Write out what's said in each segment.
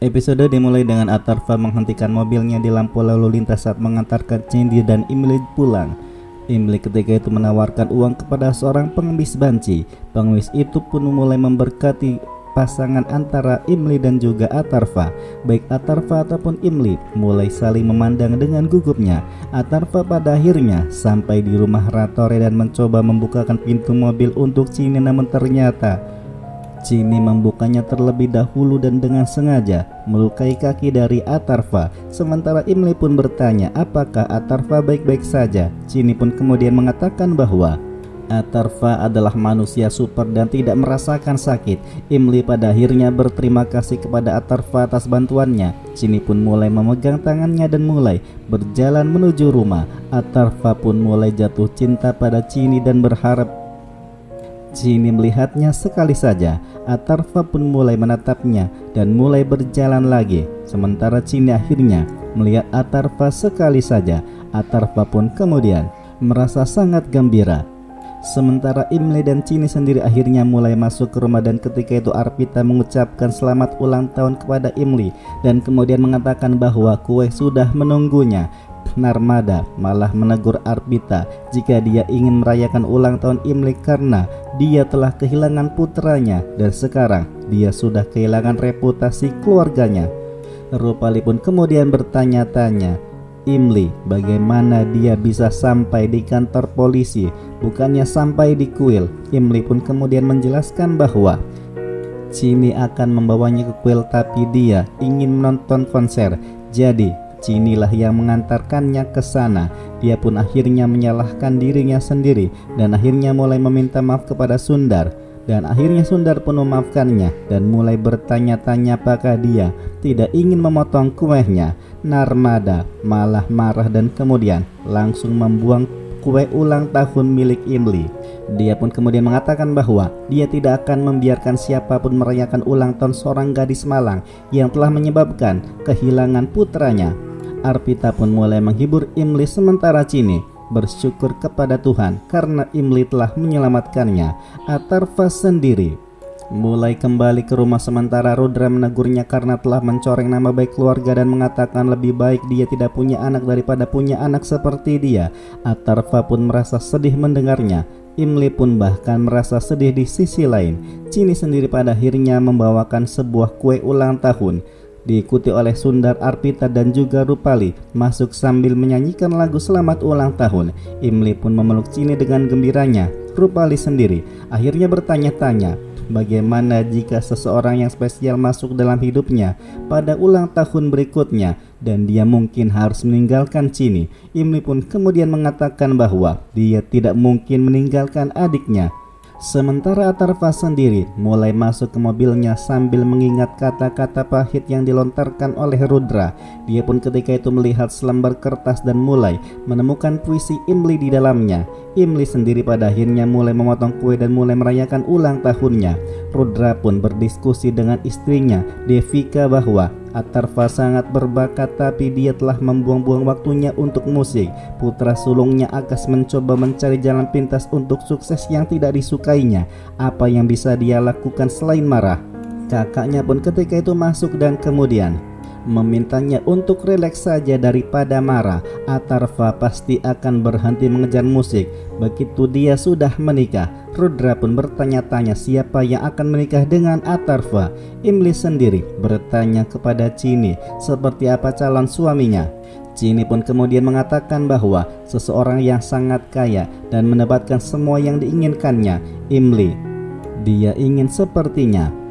Episode dimulai dengan Atarva menghentikan mobilnya di lampu lalu lintas saat mengantarkan Cindy dan Imli pulang. Imli ketika itu menawarkan uang kepada seorang pengemis banci. Pengemis itu pun mulai memberkati pasangan antara Imli dan juga Atarva. Baik Atarva ataupun Imli mulai saling memandang dengan gugupnya. Atarva pada akhirnya sampai di rumah Ratore dan mencoba membukakan pintu mobil untuk Cindy, namun ternyata Cindy membukanya terlebih dahulu dan dengan sengaja melukai kaki dari Atarva. Sementara Imli pun bertanya apakah Atarva baik-baik saja. Cindy pun kemudian mengatakan bahwa Atarva adalah manusia super dan tidak merasakan sakit. Imli pada akhirnya berterima kasih kepada Atarva atas bantuannya. Cindy pun mulai memegang tangannya dan mulai berjalan menuju rumah. Atarva pun mulai jatuh cinta pada Cindy dan berharap Cindy melihatnya sekali saja. Atarva pun mulai menatapnya dan mulai berjalan lagi. Sementara Cindy akhirnya melihat Atarva sekali saja. Atarva pun kemudian merasa sangat gembira. Sementara Imli dan Cindy sendiri akhirnya mulai masuk ke rumah dan ketika itu Arpita mengucapkan selamat ulang tahun kepada Imli dan kemudian mengatakan bahwa kue sudah menunggunya. Narmada malah menegur Arpita jika dia ingin merayakan ulang tahun Imli karena dia telah kehilangan putranya dan sekarang dia sudah kehilangan reputasi keluarganya. Rupali pun kemudian bertanya-tanya, Imli bagaimana dia bisa sampai di kantor polisi, bukannya sampai di kuil. Imli pun kemudian menjelaskan bahwa Cindy akan membawanya ke kuil tapi dia ingin menonton konser. Jadi Cindy lah yang mengantarkannya ke sana. Dia pun akhirnya menyalahkan dirinya sendiri dan akhirnya mulai meminta maaf kepada Sundar. Dan akhirnya Sundar pun memaafkannya dan mulai bertanya-tanya apakah dia tidak ingin memotong kuenya. Narmada malah marah dan kemudian langsung membuang kue ulang tahun milik Imli. Dia pun kemudian mengatakan bahwa dia tidak akan membiarkan siapapun merayakan ulang tahun seorang gadis malang yang telah menyebabkan kehilangan putranya. Arpita pun mulai menghibur Imli sementara Cindy bersyukur kepada Tuhan karena Imli telah menyelamatkannya. Atarva sendiri mulai kembali ke rumah sementara Rudra menegurnya karena telah mencoreng nama baik keluarga dan mengatakan lebih baik dia tidak punya anak daripada punya anak seperti dia. Atarva pun merasa sedih mendengarnya. Imli pun bahkan merasa sedih di sisi lain. Cindy sendiri pada akhirnya membawakan sebuah kue ulang tahun diikuti oleh Sundar, Arpita dan juga Rupali masuk sambil menyanyikan lagu selamat ulang tahun. Imli pun memeluk Cindy dengan gembiranya. Rupali sendiri akhirnya bertanya-tanya bagaimana jika seseorang yang spesial masuk dalam hidupnya pada ulang tahun berikutnya dan dia mungkin harus meninggalkan Cindy. Imli pun kemudian mengatakan bahwa dia tidak mungkin meninggalkan adiknya. Sementara Atarva sendiri mulai masuk ke mobilnya sambil mengingat kata-kata pahit yang dilontarkan oleh Rudra. Dia pun ketika itu melihat selembar kertas dan mulai menemukan puisi Imli di dalamnya. Imli sendiri pada akhirnya mulai memotong kue dan mulai merayakan ulang tahunnya. Rudra pun berdiskusi dengan istrinya Devika bahwa Atarva sangat berbakat tapi dia telah membuang-buang waktunya untuk musik. Putra sulungnya Akas mencoba mencari jalan pintas untuk sukses yang tidak disukainya. Apa yang bisa dia lakukan selain marah? Kakaknya pun ketika itu masuk dan kemudian memintanya untuk rileks saja daripada marah. Atarva pasti akan berhenti mengejar musik begitu dia sudah menikah. Rudra pun bertanya-tanya siapa yang akan menikah dengan Atarva. Imli sendiri bertanya kepada Cindy seperti apa calon suaminya. Cindy pun kemudian mengatakan bahwa seseorang yang sangat kaya dan mendapatkan semua yang diinginkannya. Imli, dia ingin sepertinya.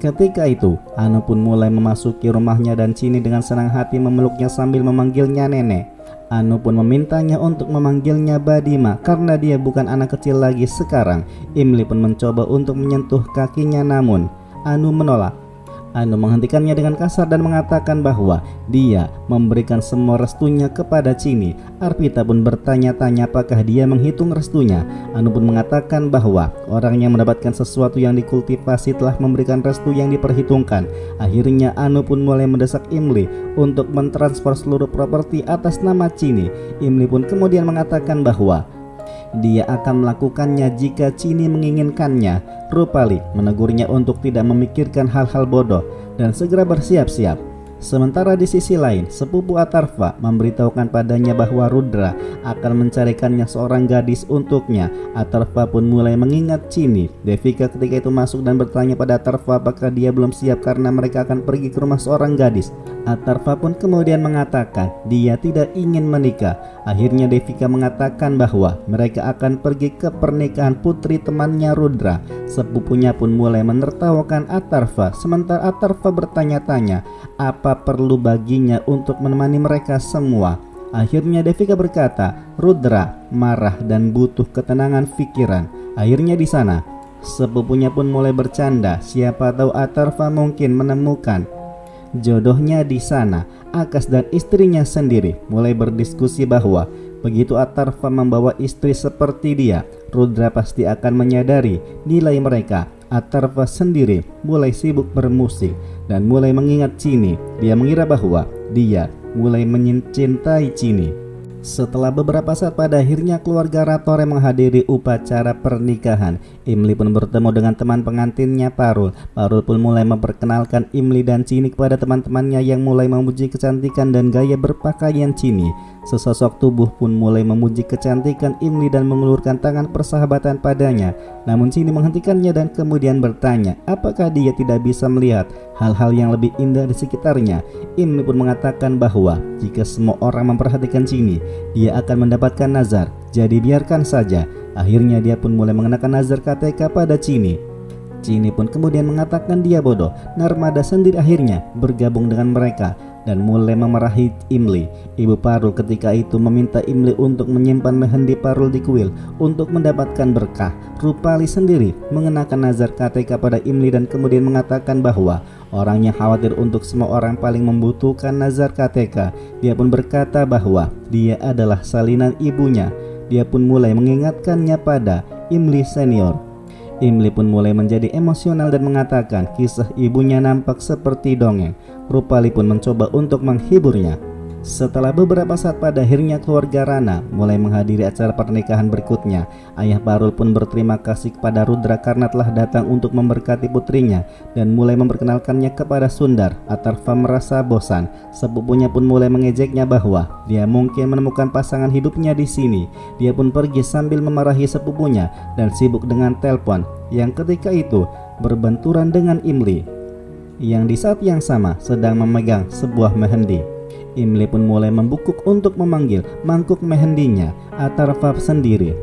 Ketika itu Anu pun mulai memasuki rumahnya dan Cindy dengan senang hati memeluknya sambil memanggilnya nenek. Anu pun memintanya untuk memanggilnya Badima karena dia bukan anak kecil lagi sekarang. Imli pun mencoba untuk menyentuh kakinya namun Anu menolak. Anu menghentikannya dengan kasar dan mengatakan bahwa dia memberikan semua restunya kepada Cindy. Arpita pun bertanya-tanya apakah dia menghitung restunya. Anu pun mengatakan bahwa orang yang mendapatkan sesuatu yang dikultivasi telah memberikan restu yang diperhitungkan. Akhirnya Anu pun mulai mendesak Imli untuk mentransfer seluruh properti atas nama Cindy. Imli pun kemudian mengatakan bahwa Dia akan melakukannya jika Chini menginginkannya. Rupali menegurnya untuk tidak memikirkan hal-hal bodoh dan segera bersiap-siap. Sementara di sisi lain, sepupu Atharva memberitahukan padanya bahwa Rudra akan mencarikannya seorang gadis untuknya. Atharva pun mulai mengingat Chini. Devika ketika itu masuk dan bertanya pada Atharva apakah dia belum siap karena mereka akan pergi ke rumah seorang gadis. Atharva pun kemudian mengatakan dia tidak ingin menikah. Akhirnya Devika mengatakan bahwa mereka akan pergi ke pernikahan putri temannya Rudra. Sepupunya pun mulai menertawakan Atharva. Sementara Atharva bertanya-tanya apa perlu baginya untuk menemani mereka semua. Akhirnya Devika berkata, Rudra marah dan butuh ketenangan pikiran. Akhirnya di sana sepupunya pun mulai bercanda, siapa tahu Atharva mungkin menemukan jodohnya di sana. Akas dan istrinya sendiri mulai berdiskusi bahwa begitu Atharva membawa istri seperti dia, Rudra pasti akan menyadari nilai mereka. Atharva sendiri mulai sibuk bermusik dan mulai mengingat Chini. Dia mengira bahwa dia mulai mencintai Chini. Setelah beberapa saat pada akhirnya keluarga Ratore menghadiri upacara pernikahan. Imli pun bertemu dengan teman pengantinnya Parul. Parul pun mulai memperkenalkan Imli dan Chini kepada teman-temannya yang mulai memuji kecantikan dan gaya berpakaian Chini. Sesosok tubuh pun mulai memuji kecantikan Imli dan mengulurkan tangan persahabatan padanya. Namun Chini menghentikannya dan kemudian bertanya apakah dia tidak bisa melihat hal-hal yang lebih indah di sekitarnya. Imli pun mengatakan bahwa jika semua orang memperhatikan Chini, dia akan mendapatkan nazar, jadi biarkan saja. Akhirnya dia pun mulai mengenakan nazar KTK pada Chini. Chini pun kemudian mengatakan dia bodoh. Narmada sendiri akhirnya bergabung dengan mereka dan mulai memarahi Imli. Ibu Parul ketika itu meminta Imli untuk menyimpan mehendi Parul di kuil untuk mendapatkan berkah. Rupali sendiri mengenakan nazar KTK pada Imli dan kemudian mengatakan bahwa orangnya khawatir untuk semua orang paling membutuhkan nazar KTK. Dia pun berkata bahwa dia adalah salinan ibunya. Dia pun mulai mengingatkannya pada Imli senior. Imli pun mulai menjadi emosional dan mengatakan kisah ibunya nampak seperti dongeng. Rupali pun mencoba untuk menghiburnya. Setelah beberapa saat pada akhirnya keluarga Rana mulai menghadiri acara pernikahan berikutnya. Ayah Parul pun berterima kasih kepada Rudra karena telah datang untuk memberkati putrinya dan mulai memperkenalkannya kepada Sundar. Atharva merasa bosan. Sepupunya pun mulai mengejeknya bahwa dia mungkin menemukan pasangan hidupnya di sini. Dia pun pergi sambil memarahi sepupunya dan sibuk dengan telepon yang ketika itu berbenturan dengan Imli yang di saat yang sama sedang memegang sebuah mehendi. Imli pun mulai membungkuk untuk memanggil mangkuk mehendinya. Atharva sendiri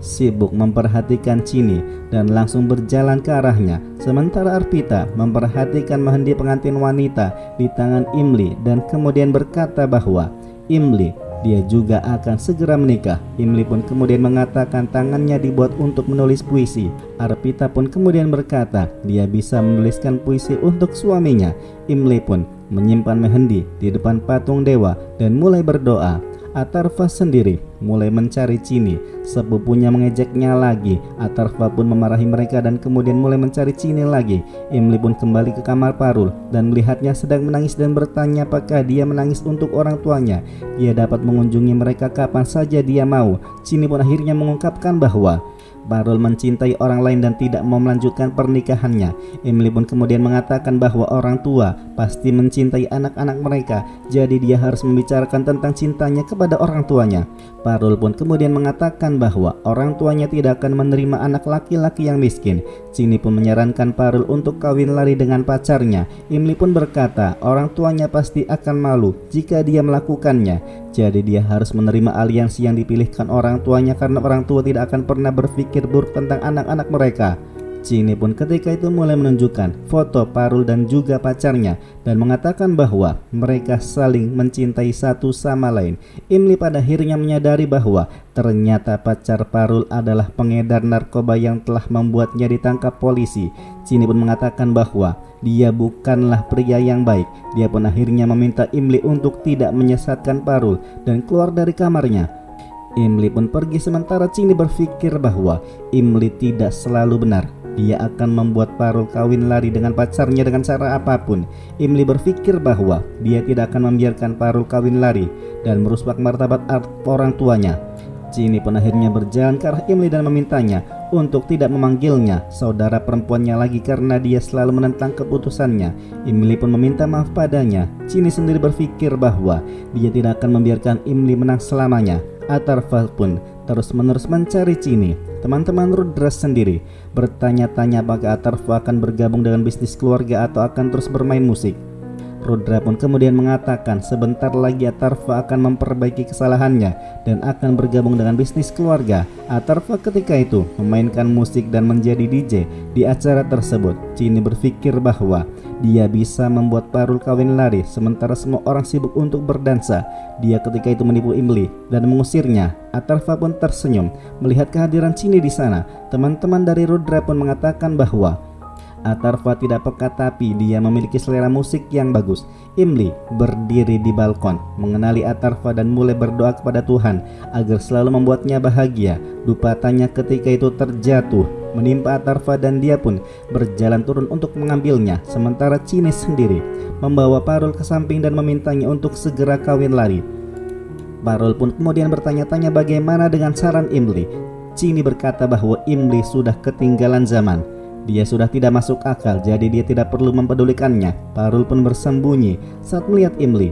sibuk memperhatikan Chini dan langsung berjalan ke arahnya. Sementara Arpita memperhatikan mehendi pengantin wanita di tangan Imli dan kemudian berkata bahwa Imli, dia juga akan segera menikah. Imli pun kemudian mengatakan tangannya dibuat untuk menulis puisi. Arpita pun kemudian berkata dia bisa menuliskan puisi untuk suaminya. Imli pun menyimpan mehendi di depan patung dewa dan mulai berdoa. Atharva sendiri mulai mencari Chini. Sepupunya mengejeknya lagi. Atharva pun memarahi mereka dan kemudian mulai mencari Chini lagi. Imli pun kembali ke kamar Parul dan melihatnya sedang menangis dan bertanya apakah dia menangis untuk orang tuanya. Dia dapat mengunjungi mereka kapan saja dia mau. Chini pun akhirnya mengungkapkan bahwa Parul mencintai orang lain dan tidak mau melanjutkan pernikahannya. Imli pun kemudian mengatakan bahwa orang tua pasti mencintai anak-anak mereka, jadi dia harus membicarakan tentang cintanya kepada orang tuanya. Parul pun kemudian mengatakan bahwa orang tuanya tidak akan menerima anak laki-laki yang miskin. Chini pun menyarankan Parul untuk kawin lari dengan pacarnya. Imli pun berkata orang tuanya pasti akan malu jika dia melakukannya, jadi dia harus menerima aliansi yang dipilihkan orang tuanya karena orang tua tidak akan pernah berpikir buruk tentang anak-anak mereka. Chini pun ketika itu mulai menunjukkan foto Parul dan juga pacarnya dan mengatakan bahwa mereka saling mencintai satu sama lain. Imli pada akhirnya menyadari bahwa ternyata pacar Parul adalah pengedar narkoba yang telah membuatnya ditangkap polisi. Chini pun mengatakan bahwa dia bukanlah pria yang baik. Dia pun akhirnya meminta Imli untuk tidak menyesatkan Parul dan keluar dari kamarnya. Imli pun pergi sementara Chini berpikir bahwa Imli tidak selalu benar. Dia akan membuat Parul kawin lari dengan pacarnya dengan cara apapun. Imli berpikir bahwa dia tidak akan membiarkan Parul kawin lari dan merusak martabat orang tuanya. Cini pun akhirnya berjalan ke arah Imli dan memintanya untuk tidak memanggilnya saudara perempuannya lagi karena dia selalu menentang keputusannya. Imli pun meminta maaf padanya. Cini sendiri berpikir bahwa dia tidak akan membiarkan Imli menang selamanya. Atarva pun terus-menerus mencari Cini. Teman-teman Rudra sendiri bertanya-tanya apakah Atarva akan bergabung dengan bisnis keluarga atau akan terus bermain musik. Rudra pun kemudian mengatakan sebentar lagi Atarva akan memperbaiki kesalahannya dan akan bergabung dengan bisnis keluarga. Atarva ketika itu memainkan musik dan menjadi DJ di acara tersebut. Cini berpikir bahwa dia bisa membuat Parul kawin lari sementara semua orang sibuk untuk berdansa. Dia ketika itu menipu Imli dan mengusirnya. Atarva pun tersenyum melihat kehadiran Cini di sana. Teman-teman dari Rudra pun mengatakan bahwa Atarva tidak peka tapi dia memiliki selera musik yang bagus. Imli berdiri di balkon mengenali Atarva dan mulai berdoa kepada Tuhan agar selalu membuatnya bahagia. Dupa tanya ketika itu terjatuh menimpa Atarva dan dia pun berjalan turun untuk mengambilnya. Sementara Cini sendiri membawa Parul ke samping dan memintanya untuk segera kawin lari. Parul pun kemudian bertanya-tanya bagaimana dengan saran Imli. Cini berkata bahwa Imli sudah ketinggalan zaman. Dia sudah tidak masuk akal, jadi dia tidak perlu mempedulikannya. Parul pun bersembunyi saat melihat Imli.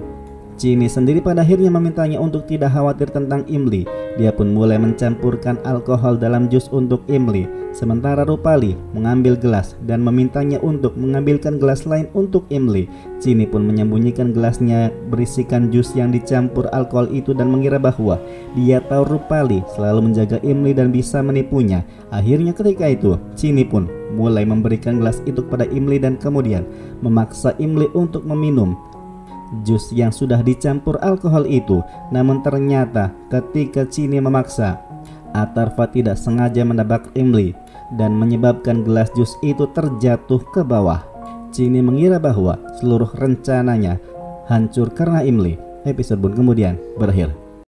Cini sendiri pada akhirnya memintanya untuk tidak khawatir tentang Imli. Dia pun mulai mencampurkan alkohol dalam jus untuk Imli. Sementara Rupali mengambil gelas dan memintanya untuk mengambilkan gelas lain untuk Imli. Cini pun menyembunyikan gelasnya berisikan jus yang dicampur alkohol itu dan mengira bahwa dia tahu Rupali selalu menjaga Imli dan bisa menipunya. Akhirnya ketika itu Cini pun mulai memberikan gelas itu kepada Imli dan kemudian memaksa Imli untuk meminum jus yang sudah dicampur alkohol itu. Namun ternyata ketika Cini memaksa, Atarva tidak sengaja menabrak Imli dan menyebabkan gelas jus itu terjatuh ke bawah. Cini mengira bahwa seluruh rencananya hancur karena Imli. Episode pun kemudian berakhir.